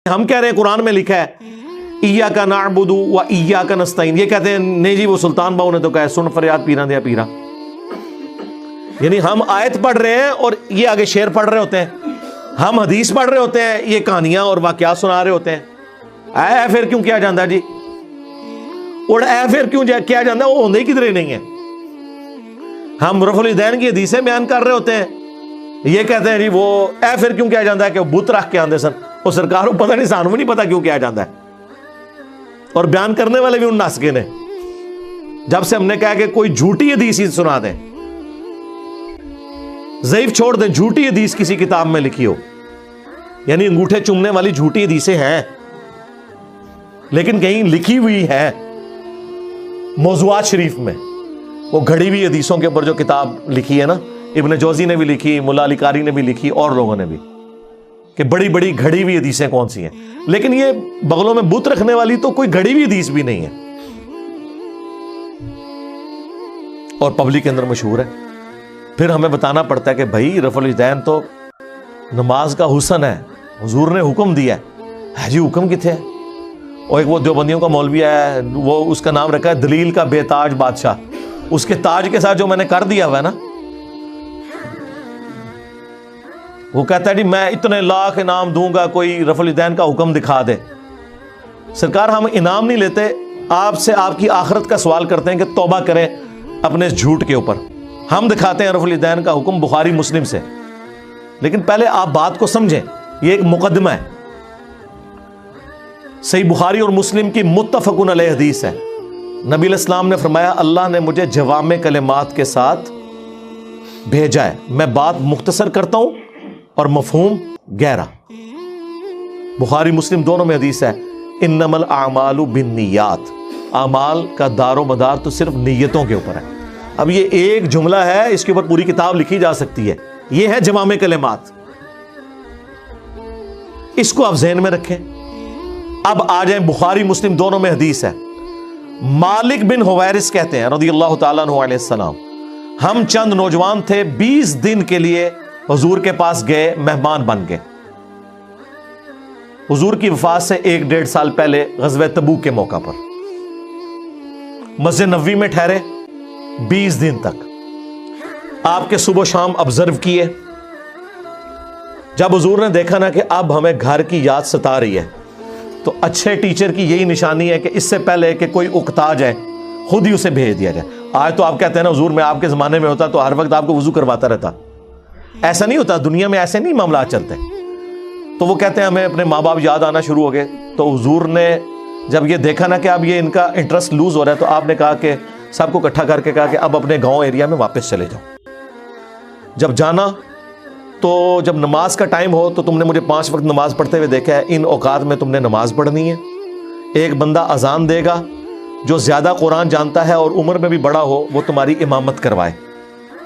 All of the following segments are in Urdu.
ہم کہہ رہے ہیں قرآن میں لکھا ہے ایاک نعبد و ایاک نستعین، یہ کہتے ہیں نہیں جی وہ سلطان باؤ نے تو کہا سن فریاد پیرا دیا پیرا. یعنی ہم آیت پڑھ رہے ہیں اور یہ آگے شعر پڑھ رہے ہوتے ہیں، ہم حدیث پڑھ رہے ہوتے ہیں، یہ کہانیاں اور واقعات سنا رہے ہوتے ہیں. اے پھر کیوں کیا جاندہ جی، اور اے پھر کیوں کیا جاندہ، وہ ہوندے ہی کدھر نہیں ہے. ہم رفع الیدین کی حدیثیں بیان کر رہے ہوتے ہیں، یہ کہتے ہیں جی وہ اے پھر کیوں کیا جاندہ ہے کہ وہ بت رکھ کے آندے سن، وہ سرکار کو پتہ نہیں، سانوں بھی نہیں پتہ کیوں کیا جاندہ ہے. اور بیان کرنے والے بھی ان ناسکے نے. جب سے ہم نے کہا کہ کوئی جھوٹی حدیث ہی سنا دیں، ضعیف چھوڑ دیں، جھوٹی حدیث کسی کتاب میں لکھی ہو، یعنی انگوٹھے چومنے والی جھوٹی حدیثیں ہیں لیکن کہیں لکھی ہوئی ہے موضوعات شریف میں. وہ گھڑی ہوئی حدیثوں کے اوپر جو کتاب لکھی ہے نا، ابن جوزی نے بھی لکھی، ملا علی قاری نے بھی لکھی، اور لوگوں نے بھی، کہ بڑی بڑی گھڑی ہوئی حدیثیں کون سی ہیں. لیکن یہ بغلوں میں بت رکھنے والی تو کوئی گھڑی ہوئی حدیث بھی نہیں ہے اور پبلک کے اندر مشہور ہے. پھر ہمیں بتانا پڑتا ہے کہ بھائی رفع الیدین تو نماز کا حسن ہے، حضور نے حکم دیا ہے جی. حکم کتنے ہے؟ اور ایک وہ دیوبندیوں کا مولوی ہے، وہ اس کا نام رکھا ہے دلیل کا بے تاج بادشاہ. اس کے تاج کے ساتھ جو میں نے کر دیا ہوا ہے نا، وہ کہتا ہے جی میں اتنے لاکھ انعام دوں گا کوئی رفع الیدین کا حکم دکھا دے. سرکار ہم انعام نہیں لیتے، آپ سے آپ کی آخرت کا سوال کرتے ہیں کہ توبہ کریں اپنے اس جھوٹ کے اوپر. ہم دکھاتے ہیں رفع الیدین کا حکم بخاری مسلم سے، لیکن پہلے آپ بات کو سمجھیں، یہ ایک مقدمہ ہے. صحیح بخاری اور مسلم کی متفقن علیہ حدیث ہے. نبی علیہ السلام نے فرمایا اللہ نے مجھے جوامع کلمات کے ساتھ بھیجا ہے، میں بات مختصر کرتا ہوں اور مفہوم گہرا. بخاری مسلم دونوں میں حدیث ہے انما الاعمال بالنیات، اعمال کا دار و مدار تو صرف نیتوں کے اوپر ہے. اب یہ ایک جملہ ہے، اس کے اوپر پوری کتاب لکھی جا سکتی ہے. یہ ہے جوامع کلمات، اس کو آپ ذہن میں رکھیں. اب آ جائیں بخاری مسلم دونوں میں حدیث ہے. مالک بن حویرث کہتے ہیں رضی اللہ تعالیٰ عنہ علیہ السلام، ہم چند نوجوان تھے، 20 دن کے لیے حضور کے پاس گئے، مہمان بن گئے. حضور کی وفات سے 1-1.5 سال پہلے غزوہ تبوک کے موقع پر مسجد نبوی میں ٹھہرے 20 دن تک. آپ کے صبح و شام آبزرو کیے. جب حضور نے دیکھا نا کہ اب ہمیں گھر کی یاد ستا رہی ہے، تو اچھے ٹیچر کی یہی نشانی ہے کہ اس سے پہلے کہ کوئی اکتا جائے خود ہی اسے بھیج دیا جائے. آج تو آپ کہتے ہیں نا حضور میں آپ کے زمانے میں ہوتا تو ہر وقت آپ کو وضو کرواتا رہتا. ایسا نہیں ہوتا، دنیا میں ایسے نہیں معاملات چلتے. تو وہ کہتے ہیں ہمیں اپنے ماں باپ یاد آنا شروع ہو گئے. تو حضور نے جب یہ دیکھا نا کہ اب یہ ان کا انٹرسٹ لوز ہو رہا ہے، تو آپ نے کہا کہ سب کو اکٹھا کر کے کہا کہ اب اپنے گاؤں ایریا میں واپس چلے جاؤ. جب جانا تو جب نماز کا ٹائم ہو تو تم نے مجھے 5 وقت نماز پڑھتے ہوئے دیکھا ہے، ان اوقات میں تم نے نماز پڑھنی ہے. ایک بندہ اذان دے گا جو زیادہ قرآن جانتا ہے اور عمر میں بھی بڑا ہو، وہ تمہاری امامت کروائے.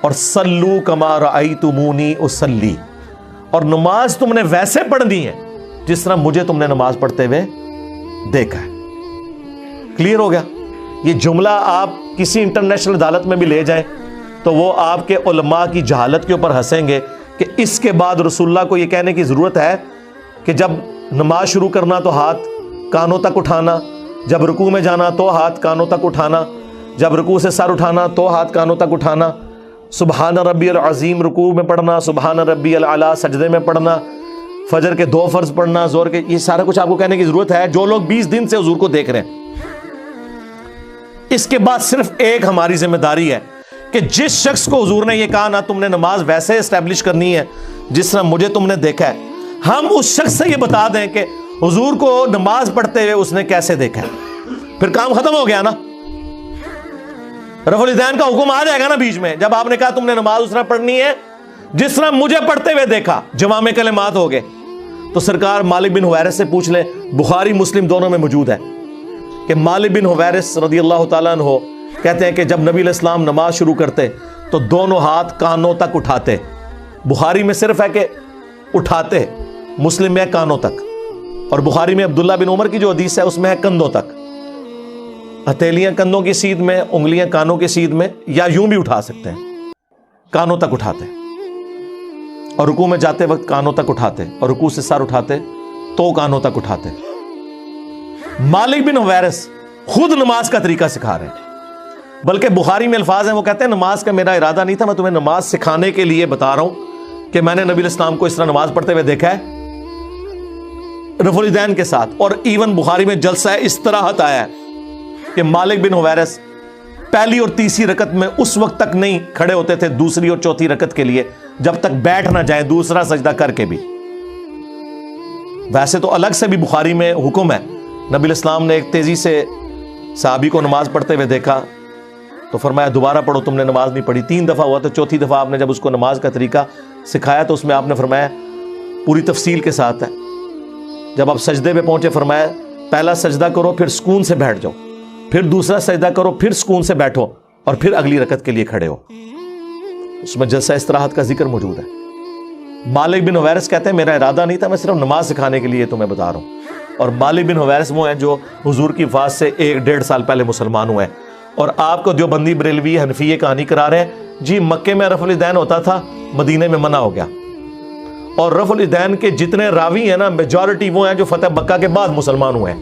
اور صلو کما رأیتمونی اصلی، اور نماز تم نے ویسے پڑھنی ہے جس طرح مجھے تم نے نماز پڑھتے ہوئے دیکھا ہے. کلیئر ہو گیا؟ یہ جملہ آپ کسی انٹرنیشنل عدالت میں بھی لے جائیں تو وہ آپ کے علماء کی جہالت کے اوپر ہنسیں گے کہ اس کے بعد رسول اللہ کو یہ کہنے کی ضرورت ہے کہ جب نماز شروع کرنا تو ہاتھ کانوں تک اٹھانا، جب رکوع میں جانا تو ہاتھ کانوں تک اٹھانا، جب رکوع سے سر اٹھانا تو ہاتھ کانوں تک اٹھانا، سبحان ربی العظیم رکوع میں پڑھنا، سبحان ربی الاعلیٰ سجدے میں پڑھنا، فجر کے 2 فرض پڑھنا، زور کے، یہ سارا کچھ آپ کو کہنے کی ضرورت ہے جو لوگ 20 دن سے حضور کو دیکھ رہے ہیں. اس کے بعد صرف ایک ہماری ذمہ داری ہے کہ جس شخص کو حضور نے یہ کہا نا تم نے نماز ویسے اسٹیبلش کرنی ہے جس طرح مجھے تم نے دیکھا ہے، ہم اس شخص سے یہ بتا دیں کہ حضور کو نماز پڑھتے ہوئے اس نے کیسے دیکھا ہے. پھر کام ختم ہو گیا نا. رفع الیدین کا حکم آ جائے گا نا بیچ میں، جب آپ نے کہا تم نے نماز اس طرح پڑھنی ہے جس طرح مجھے پڑھتے ہوئے دیکھا، جوامع کلمات ہو گئے. تو سرکار مالک بن حویرث سے پوچھ لیں، بخاری مسلم دونوں میں موجود ہے کہ مالک بن حویرث رضی اللہ تعالیٰ عنہ کہتے ہیں کہ جب نبی علیہ السلام نماز شروع کرتے تو دونوں ہاتھ کانوں تک اٹھاتے. بخاری میں صرف ہے کہ اٹھاتے، مسلم میں ہے کانوں تک. اور بخاری میں عبداللہ بن عمر کی جو حدیث ہے اس میں ہے کندھوں تک. ہتھیلیاں کندھوں کی سیدھ میں، انگلیاں کانوں کی سیدھ میں، یا یوں بھی اٹھا سکتے ہیں، کانوں تک اٹھاتے. اور رکوع میں جاتے وقت کانوں تک اٹھاتے، اور رکوع سے سر اٹھاتے تو کانوں تک اٹھاتے. مالک بن حویرث خود نماز کا طریقہ سکھا رہے ہیں, بلکہ بخاری میں الفاظ ہیں, وہ کہتے ہیں نماز کا میرا ارادہ نہیں تھا, میں تمہیں نماز سکھانے کے لیے بتا رہا ہوں کہ میں نے نبی الاسلام کو اس طرح نماز پڑھتے ہوئے دیکھا ہے رفع الیدین کے ساتھ. اور ایون بخاری میں جلسہ استراحت آیا ہے کہ مالک بن حویرث پہلی اور تیسری رکعت میں اس وقت تک نہیں کھڑے ہوتے تھے دوسری اور چوتھی رکعت کے لیے جب تک بیٹھ نہ جائیں دوسرا سجدہ کر کے بھی. ویسے تو الگ سے بھی بخاری میں حکم ہے, نبی الاسلام نے ایک تیزی سے صحابی کو نماز پڑھتے ہوئے دیکھا تو فرمایا دوبارہ پڑھو, تم نے نماز نہیں پڑھی. 3 دفعہ ہوا تو چوتھی دفعہ آپ نے جب اس کو نماز کا طریقہ سکھایا تو اس میں آپ نے فرمایا پوری تفصیل کے ساتھ ہے. جب آپ سجدے پہ پہنچے فرمایا پہلا سجدہ کرو پھر سکون سے بیٹھ جاؤ, پھر دوسرا سجدہ کرو پھر سکون سے بیٹھو اور پھر اگلی رکعت کے لیے کھڑے ہو. اس میں جلسہ استراحت کا ذکر موجود ہے. مالک بن حویرث کہتے ہیں میرا ارادہ نہیں تھا, میں صرف نماز سکھانے کے لیے تمہیں بتا رہا ہوں. اور مالک بن حویرث وہ ہیں جو حضور کی وفات سے 1-1.5 سال پہلے مسلمان ہوئے ہیں, اور آپ کو دیوبندی بریلوی حنفی کہانی کرا رہے ہیں جی مکے میں رفع الیدین ہوتا تھا, مدینے میں منع ہو گیا. اور رفع الیدین کے جتنے راوی ہیں نا میجورٹی وہ ہیں جو فتح مکہ کے بعد مسلمان ہوئے ہیں,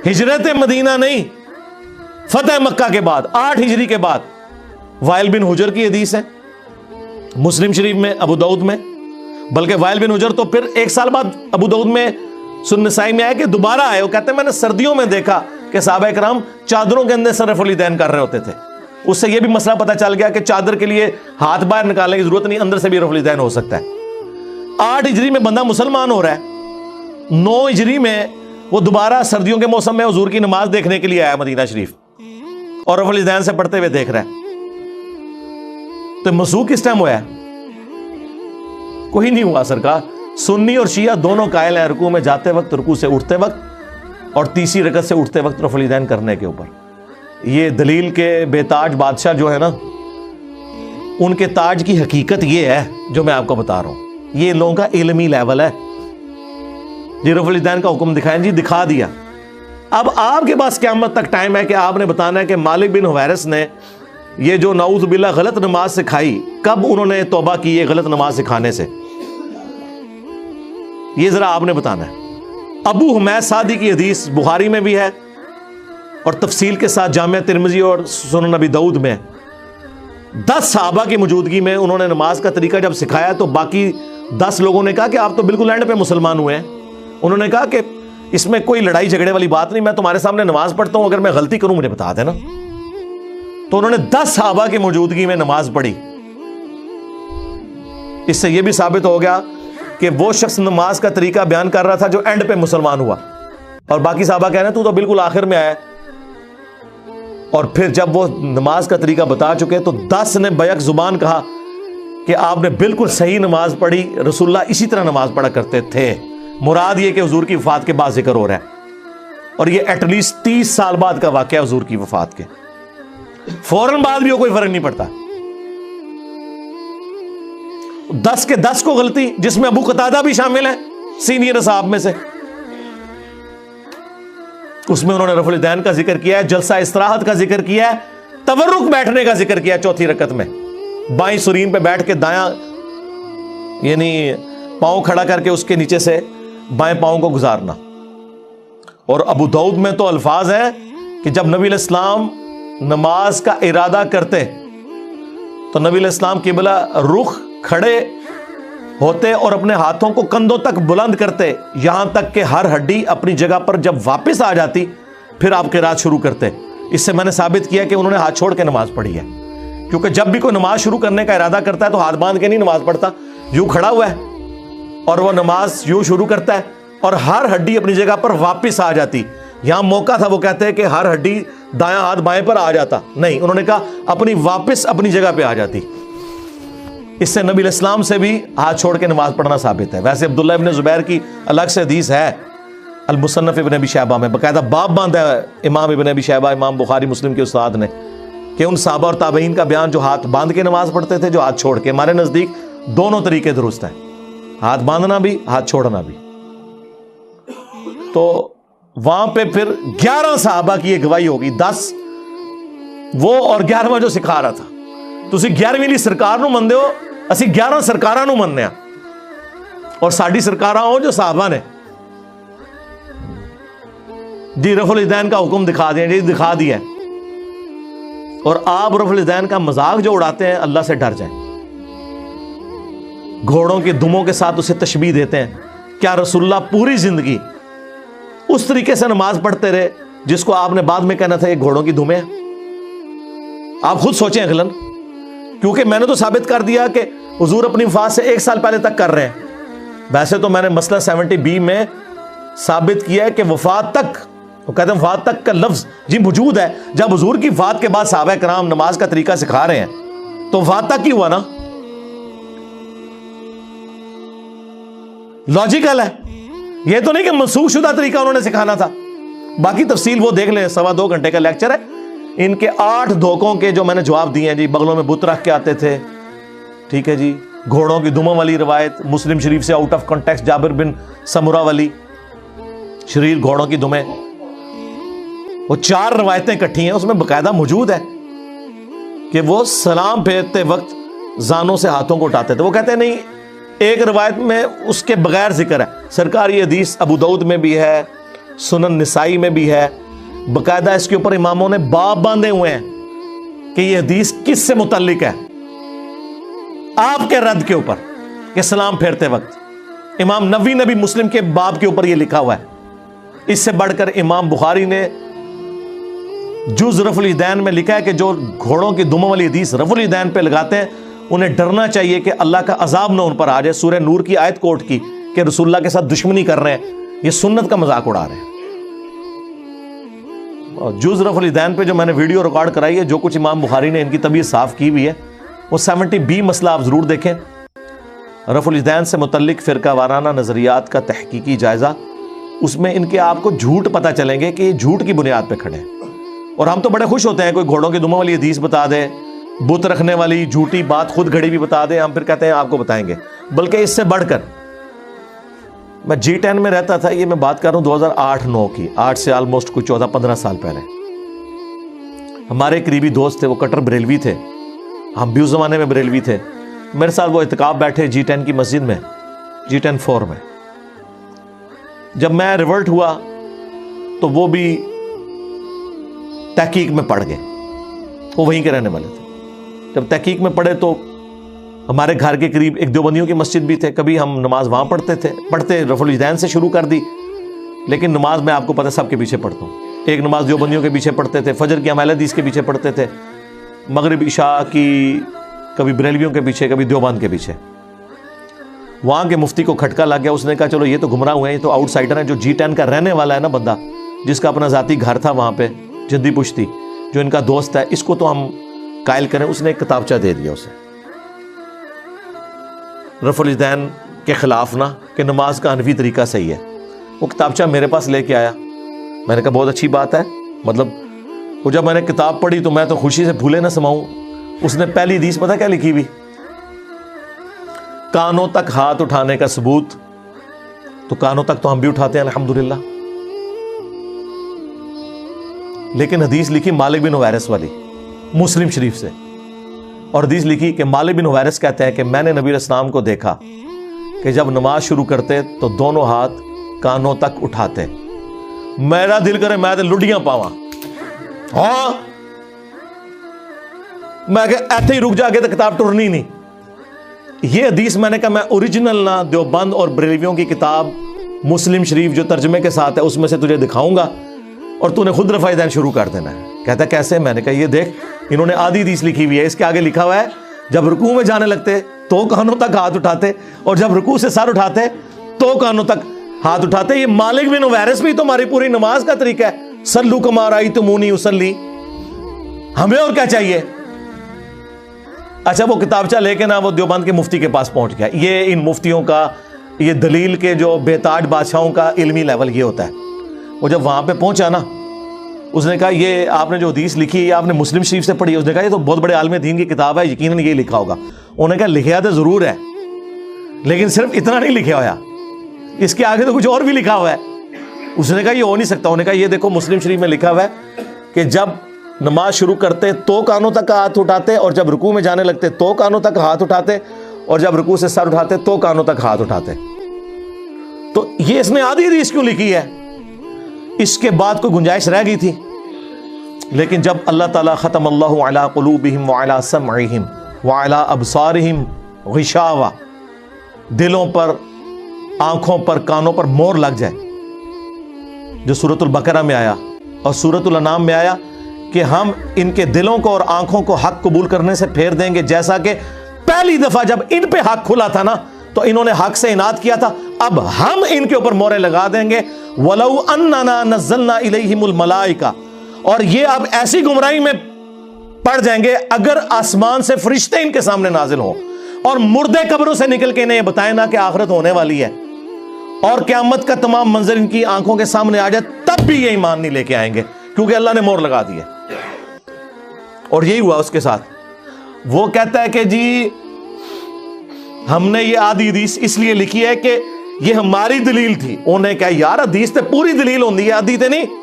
ہجرت مدینہ نہیں, فتح مکہ کے بعد 8 ہجری کے بعد. وائل بن حجر کی حدیث ہے مسلم شریف میں, ابو داؤد میں, بلکہ وائل بن حجر تو پھر 1 سال بعد ابو داؤد میں سنن نسائی میں آیا کہ دوبارہ آئے. وہ کہتے ہیں میں نے سردیوں میں دیکھا کہ صحابہ کرام چادروں کے اندر سے رفع الیدین کر رہے ہوتے تھے. اس سے یہ بھی مسئلہ پتہ چل گیا کہ چادر کے لیے ہاتھ باہر نکالنے کی ضرورت نہیں, اندر سے بھی رفع الیدین ہو سکتا ہے. 8 ہجری میں بندہ مسلمان ہو رہا ہے, 9 ہجری میں وہ دوبارہ سردیوں کے موسم میں حضور کی نماز دیکھنے کے لیے آیا مدینہ شریف اور رفع الیدین سے پڑھتے ہوئے دیکھ رہا ہے. تو مسوق کس ٹائم ہوا ہے؟ کوئی نہیں ہوا سرکار. سنی اور شیعہ دونوں قائل ہیں رکوع میں جاتے وقت, رکوع سے اٹھتے وقت اور تیسری رکعت سے اٹھتے وقت رفع الیدین کرنے کے اوپر. یہ دلیل کے بے تاج بادشاہ جو ہے نا, ان کے تاج کی حقیقت یہ ہے جو میں آپ کو بتا رہا ہوں. یہ لوگوں کا علمی لیول ہے جی. رفع الیدین کا حکم دکھائیں جی, دکھا دیا. اب آپ کے پاس قیامت تک ٹائم ہے کہ آپ نے بتانا ہے کہ مالک بن حویرث نے یہ جو نعوذ باللہ غلط نماز سکھائی, کب انہوں نے توبہ کی یہ غلط نماز سکھانے سے, یہ ذرا آپ نے بتانا ہے. ابو حمید سعدی کی حدیث بخاری میں بھی ہے اور تفصیل کے ساتھ جامع ترمذی اور سنن نبی داؤد میں. 10 صحابہ کی موجودگی میں انہوں نے نماز کا طریقہ جب سکھایا تو باقی 10 لوگوں نے کہا کہ آپ تو بالکل اینڈ پہ مسلمان ہوئے ہیں. انہوں نے کہا کہ اس میں کوئی لڑائی جھگڑے والی بات نہیں, میں تمہارے سامنے نماز پڑھتا ہوں, اگر میں غلطی کروں مجھے بتا دینا. تو انہوں نے 10 صحابہ کی موجودگی میں نماز پڑھی. اس سے یہ بھی ثابت ہو گیا کہ وہ شخص نماز کا طریقہ بیان کر رہا تھا جو اینڈ پہ مسلمان ہوا, اور باقی صحابہ کہہ رہے ہیں تو بالکل آخر میں آیا. اور پھر جب وہ نماز کا طریقہ بتا چکے تو 10 نے بیک زبان کہا کہ آپ نے بالکل صحیح نماز پڑھی, رسول اللہ اسی طرح نماز پڑھا کرتے تھے. مراد یہ کہ حضور کی وفات کے بعد ذکر ہو رہا ہے, اور یہ ایٹ لیسٹ 30 سال بعد کا واقعہ حضور کی وفات کے. فوراً بعد بھی کوئی فرق نہیں پڑتا. 10 کے 10 کو غلطی, جس میں ابو قتادہ بھی شامل ہے سینئر اصحاب میں سے. اس میں انہوں نے رفع الیدین کا ذکر کیا ہے, جلسہ استراحت کا ذکر کیا ہے, تورک بیٹھنے کا ذکر کیا ہے چوتھی رکعت میں, بائیں سرین پہ بیٹھ کے دایاں یعنی پاؤں کھڑا کر کے اس کے نیچے سے بائیں پاؤں کو گزارنا. اور ابو داؤد میں تو الفاظ ہیں کہ جب نبی علیہ السلام نماز کا ارادہ کرتے تو نبی علیہ السلام قبلہ رخ کھڑے ہوتے اور اپنے ہاتھوں کو کندھوں تک بلند کرتے, یہاں تک کہ ہر ہڈی اپنی جگہ پر جب واپس آ جاتی پھر آپ قرات شروع کرتے. اس سے میں نے ثابت کیا کہ انہوں نے ہاتھ چھوڑ کے نماز پڑھی ہے, کیونکہ جب بھی کوئی نماز شروع کرنے کا ارادہ کرتا ہے تو ہاتھ باندھ کے نہیں نماز پڑھتا, یوں کھڑا ہوا ہے اور وہ نماز یوں شروع کرتا ہے اور ہر ہڈی اپنی جگہ پر واپس آ جاتی. یہاں موقع تھا وہ کہتے ہیں کہ ہر ہڈی دایاں ہاتھ بائیں پر آ جاتا, نہیں, انہوں نے کہا اپنی واپس اپنی جگہ پہ آ جاتی. اس سے نبی علیہ السلام سے بھی ہاتھ چھوڑ کے نماز پڑھنا ثابت ہے. ویسے عبداللہ ابن زبیر کی الگ سے حدیث ہے المصنف ابن ابی شیبہ میں, باقاعدہ باب باندھا ہے امام ابن ابی شیبہ, امام بخاری مسلم کے استاد نے, کہ ان صحابہ اور تابعین کا بیان جو ہاتھ باندھ کے نماز پڑھتے تھے, جو ہاتھ چھوڑ کے. ہمارے نزدیک دونوں طریقے درست ہیں, ہاتھ باندھنا بھی ہاتھ چھوڑنا بھی. تو وہاں پہ پھر 11 صحابہ کی یہ گواہی ہوگی, 10 وہ اور 11واں جو سکھا رہا تھا. تسی 11ویں لی سرکار نو مندے ہو, اسی 11 سرکاراں نو مننے ہاں, اور ساڈی سرکاراں ہو جو صحابہ نے. جی رفع الیدین کا حکم دکھا دیں، جی دکھا دیا ہے، اور آپ رفع الیدین کا مذاق جو اڑاتے ہیں، اللہ سے ڈر جائیں۔ گھوڑوں کے دموں کے ساتھ اسے تشبیہ دیتے ہیں۔ کیا رسول اللہ پوری زندگی اس طریقے سے نماز پڑھتے رہے جس کو آپ نے بعد میں کہنا تھا یہ گھوڑوں کی دمیں ہیں؟ آپ خود سوچیں اغلن، کیونکہ میں نے تو ثابت کر دیا کہ حضور اپنی وفات سے 1 سال پہلے تک کر رہے ہیں۔ ویسے تو میں نے مسئلہ 70B میں ثابت کیا ہے کہ وفات تک، وہ کہتے ہیں وفات تک کا لفظ جی موجود ہے۔ جب حضور کی وفات کے بعد صحابہ کرام نماز کا طریقہ سکھا رہے ہیں تو وفات تک ہی ہوا نا، لاجیکل ہے۔ یہ تو نہیں کہ منسوخ شدہ طریقہ انہوں نے سکھانا تھا۔ باقی تفصیل وہ دیکھ لیں، 2.25 گھنٹے کا لیکچر ہے۔ ان کے 8 دھوکوں کے جو میں نے جواب دیے ہیں جی، بغلوں میں بت رکھ کے آتے تھے، ٹھیک ہے جی، گھوڑوں کی دموں والی روایت مسلم شریف سے آؤٹ آف کانٹیکسٹ، جابر بن سمرہ والی شریر گھوڑوں کی دمیں، وہ 4 روایتیں اکٹھی ہیں، اس میں باقاعدہ موجود ہے کہ وہ سلام پھیرتے وقت زانوں سے ہاتھوں کو اٹھاتے تھے۔ وہ کہتے ہیں نہیں، ایک روایت میں اس کے بغیر ذکر ہے۔ سرکاری حدیث ابو داؤد میں بھی ہے، سنن نسائی میں بھی ہے، باقاعدہ اس کے اوپر اماموں نے باب باندھے ہوئے ہیں کہ یہ حدیث کس سے متعلق ہے، آپ کے رد کے اوپر کہ سلام پھیرتے وقت۔ امام نووی نے بھی مسلم کے باب کے اوپر یہ لکھا ہوا ہے۔ اس سے بڑھ کر امام بخاری نے جز رفع الیدین میں لکھا ہے کہ جو گھوڑوں کی دموں والی حدیث رفع الیدین پہ لگاتے ہیں انہیں ڈرنا چاہیے کہ اللہ کا عذاب نہ ان پر آ جائے۔ سورہ نور کی آیت کوٹ کی کہ رسول اللہ کے ساتھ دشمنی کر رہے ہیں، یہ سنت کا مذاق اڑا رہے ہیں۔ اور جز رفع الیدین پہ جو میں نے ویڈیو ریکارڈ کرائی ہے، جو کچھ امام بخاری نے ان کی طبیعت صاف کی ہوئی ہے، وہ 70B مسئلہ آپ ضرور دیکھیں۔ رفع الیدین سے متعلق فرقہ وارانہ نظریات کا تحقیقی جائزہ، اس میں ان کے آپ کو جھوٹ پتہ چلیں گے کہ یہ جھوٹ کی بنیاد پہ کھڑے ہیں۔ اور ہم تو بڑے خوش ہوتے ہیں کوئی گھوڑوں کی دموں والی حدیث بتا دے، بت رکھنے والی جھوٹی بات خود گھڑی بھی بتا دے، ہم پھر کہتے ہیں آپ کو بتائیں گے۔ بلکہ اس سے بڑھ کر میں G10 میں رہتا تھا، یہ میں بات کر رہا ہوں 2008-9 کی، 8 سے آلموسٹ کوئی 14-15 سال پہلے۔ ہمارے قریبی دوست تھے، وہ کٹر بریلوی تھے، ہم بھی اس زمانے میں بریلوی تھے۔ میرے ساتھ وہ اعتکاف بیٹھے G10 کی مسجد میں، G10 4 میں۔ جب میں ریورٹ ہوا تو وہ بھی تحقیق میں پڑ گئے، وہ وہیں کے رہنے والے تھے۔ جب تحقیق میں پڑھے تو ہمارے گھر کے قریب ایک دیوبندیوں کی مسجد بھی تھے، کبھی ہم نماز وہاں پڑھتے رفع الیدین سے شروع کر دی، لیکن نماز میں آپ کو پتہ سب کے پیچھے پڑھتا ہوں۔ ایک نماز دیوبندیوں کے پیچھے پڑھتے تھے، فجر کی ہم اہل حدیث کے پیچھے پڑھتے تھے، مغرب عشاء کی کبھی بریلویوں کے پیچھے، کبھی دیوبند کے پیچھے۔ وہاں کے مفتی کو کھٹکا لگ گیا، اس نے کہا چلو یہ تو گمراہ ہوئے ہیں، یہ تو آؤٹ سائڈر ہیں۔ جو G10 کا رہنے والا ہے نا بندہ، جس کا اپنا ذاتی گھر تھا وہاں پہ جدی پشتی، جو ان کا دوست ہے، اس کو تو ہم قائل کریں۔ اس نے ایک کتابچہ دے دیا اسے رفع الیدین کے خلاف نا، کہ نماز کا حنفی طریقہ صحیح ہے۔ وہ کتابچہ میرے پاس لے کے آیا، میں نے کہا بہت اچھی بات ہے، مطلب وہ جب میں نے کتاب پڑھی تو میں تو خوشی سے پھولے نہ سماؤں۔ اس نے پہلی حدیث پتہ کیا لکھی ہوئی؟ کانوں تک ہاتھ اٹھانے کا ثبوت، تو کانوں تک تو ہم بھی اٹھاتے ہیں الحمدللہ، لیکن حدیث لکھی مالک بن حویرث والی مسلم شریف سے، اور حدیث لکھی کہ مالک بن حویرث کہتے ہیں کہ میں نے نبی علیہ السلام کو دیکھا کہ جب نماز شروع کرتے تو دونوں ہاتھ کانوں تک اٹھاتے۔ میرا دل کرے میں تو لڈیاں پاواں، ہاں میں کہ ایتھے ہی رک جا کے تو کتاب ٹرنی نہیں۔ یہ حدیث میں نے کہا میں اوریجنل نہ دیوبند اور بریلویوں کی کتاب مسلم شریف جو ترجمے کے ساتھ ہے اس میں سے تجھے دکھاؤں گا، اور تو نے خود رفع الیدین شروع کر دینا ہے۔ کہتا کیسے؟ میں نے کہا یہ دیکھ، انہوں نے آدھی حدیث لکھی ہوئی ہے، اس کے آگے لکھا ہوا ہے جب رکوع میں جانے لگتے تو کانوں تک ہاتھ اٹھاتے، اور جب رکوع سے سر اٹھاتے تو کانوں تک ہاتھ اٹھاتے۔ یہ مالک بن حویرث بھی تو ہماری پوری نماز کا طریقہ ہے، صلو کما رأیتمونی اصلی، ہمیں اور کیا چاہیے؟ اچھا وہ کتابچہ لے کے نا وہ دیوبند کے مفتی کے پاس پہنچ گیا۔ یہ ان مفتیوں کا، یہ دلیل کے جو بے تاج بادشاہوں کا علمی لیول یہ ہوتا ہے۔ وہ جب وہاں پہ پہنچا نا، اس نے کہا یہ آپ نے جو حدیث لکھی ہے یہ آپ نے مسلم شریف سے پڑھی ہے؟ اس نے کہا یہ تو بہت بڑے عالم دین کی کتاب ہے، یقیناً یہ لکھا ہوگا۔ انہوں نے کہا لکھا تو ضرور ہے، لیکن صرف اتنا نہیں لکھا ہوا، اس کے آگے تو کچھ اور بھی لکھا ہوا ہے۔ اس نے کہا یہ ہو نہیں سکتا۔ انہوں نے کہا یہ دیکھو مسلم شریف میں لکھا ہوا ہے کہ جب نماز شروع کرتے تو کانوں تک ہاتھ اٹھاتے، اور جب رکوع میں جانے لگتے تو کانوں تک ہاتھ اٹھاتے، اور جب رکوع سے سر اٹھاتے تو کانوں تک ہاتھ اٹھاتے۔ تو یہ اس نے آدھی حدیث کیوں لکھی ہے؟ اس کے بعد کوئی گنجائش رہ گئی تھی؟ لیکن جب اللہ تعالیٰ ختم اللہ علی قلوبہم وعلی سمعہم وعلی ابصارہم غشاوہ، دلوں پر، آنکھوں پر، کانوں پر مور لگ جائے، جو سورۃ البقرہ میں آیا اور سورۃ الانعام میں آیا کہ ہم ان کے دلوں کو اور آنکھوں کو حق قبول کرنے سے پھیر دیں گے، جیسا کہ پہلی دفعہ جب ان پہ حق کھلا تھا نا تو انہوں نے حق سے اناد کیا تھا، اب ہم ان کے اوپر مورے لگا دیں گے۔ وَلَوْ أَنَّنَا نَزَّلْنَا إِلَيْهِمُ الْمَلَائِكَةَ، اور یہ اب ایسی گمراہی میں پڑ جائیں گے اگر آسمان سے فرشتے ان کے سامنے نازل ہوں اور مردے قبروں سے نکل کے انہیں یہ بتائیں نا کہ آخرت ہونے والی ہے اور قیامت کا تمام منظر ان کی آنکھوں کے سامنے آ جائے، تب بھی یہ ایمان نہیں لے کے آئیں گے، کیونکہ اللہ نے مور لگا دی ہے۔ اور یہی ہوا اس کے ساتھ۔ وہ کہتا ہے کہ جی ہم نے یہ آدھی حدیث اس لیے لکھی ہے کہ یہ ہماری دلیل تھی۔ انہیں کہا یار حدیث تے پوری دلیل ہوندی ہے، آدھی تے نہیں،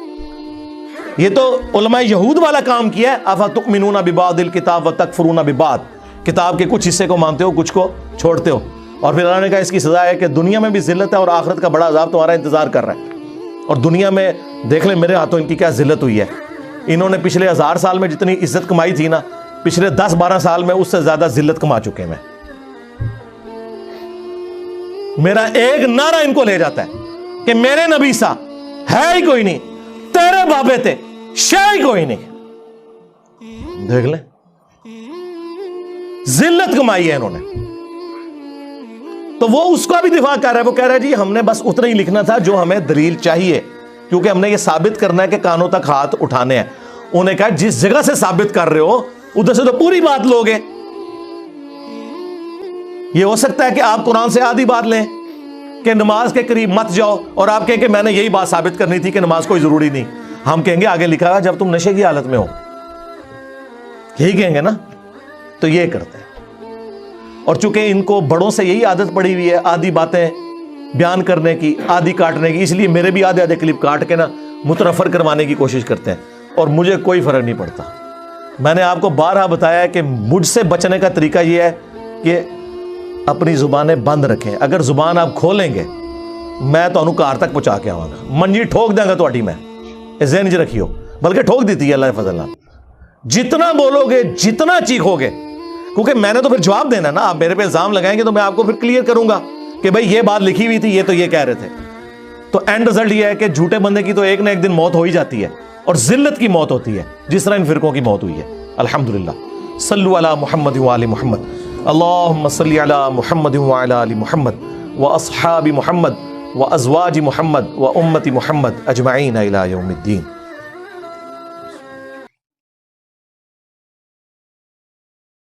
یہ تو علماء یہود والا کام کیا ہے۔ افتؤمنون ببعض الکتاب وتکفرون ببعض، کتاب کے کچھ حصے کو مانتے ہو، کچھ کو چھوڑتے ہو، اور پھر اللہ نے کہا اس کی سزا ہے کہ دنیا میں بھی ذلت ہے اور آخرت کا بڑا عذاب تمہارا انتظار کر رہا ہے۔ اور دنیا میں دیکھ لیں میرے ہاتھوں ان کی کیا ذلت ہوئی ہے۔ انہوں نے پچھلے 1000 سال میں جتنی عزت کمائی تھی نا، پچھلے 10-12 سال میں اس سے زیادہ ذلت کما چکے میں۔ میرا ایک نعرہ ان کو لے جاتا ہے کہ میرے نبی سا ہے ہی کوئی نہیں، تیرے بابے تھے شے ہی کوئی نہیں۔ دیکھ لیں ذلت کمائی ہے انہوں نے۔ تو وہ اس کا بھی دفاع کر رہا ہے، وہ کہہ رہا ہے جی ہم نے بس اتنا ہی لکھنا تھا جو ہمیں دلیل چاہیے، کیونکہ ہم نے یہ ثابت کرنا ہے کہ کانوں تک ہاتھ اٹھانے ہیں۔ انہوں نے کہا جس جگہ سے ثابت کر رہے ہو ادھر سے تو پوری بات لوگے۔ یہ ہو سکتا ہے کہ آپ قرآن سے آدھی بات لیں کہ نماز کے قریب مت جاؤ، اور آپ کہیں کہ میں نے یہی بات ثابت کرنی تھی کہ نماز کوئی ضروری نہیں۔ ہم کہیں گے آگے لکھا ہے جب تم نشے کی حالت میں ہو، یہی کہیں گے نا۔ تو یہ کرتے ہیں، اور چونکہ ان کو بڑوں سے یہی عادت پڑی ہوئی ہے آدھی باتیں بیان کرنے کی، آدھی کاٹنے کی، اس لیے میرے بھی آدھے کلپ کاٹ کے نا متنفر کروانے کی کوشش کرتے ہیں، اور مجھے کوئی فرق نہیں پڑتا۔ میں نے آپ کو بارہا بتایا ہے کہ مجھ سے بچنے کا طریقہ یہ ہے کہ اپنی زبانیں بند رکھیں۔ اگر زبان آپ کھولیں گے میں تو انہوں کار تک پہنچا کے آواں گا، منجی ٹھوک دیں گا تو میں ذہن رکھیو، بلکہ ٹھوک دیتی ہے اللہ فضل۔ جتنا بولو گے، جتنا چیخو گے، کیونکہ میں نے تو پھر جواب دینا نا، آپ میرے پہ الزام لگائیں گے تو میں آپ کو پھر کلیئر کروں گا کہ بھائی یہ بات لکھی ہوئی تھی، یہ تو یہ کہہ رہے تھے۔ تو اینڈ رزلٹ یہ ہے کہ جھوٹے بندے کی تو ایک نہ ایک دن موت ہو ہی جاتی ہے، اور ذلت کی موت ہوتی ہے، جس طرح ان فرقوں کی موت ہوئی ہے الحمدللہ۔ صلو علی محمد وآل محمد، اللہم صلی علی محمد وعلی آل محمد واصحاب محمد وازواج محمد وامت محمد اجمعین الی یوم الدین۔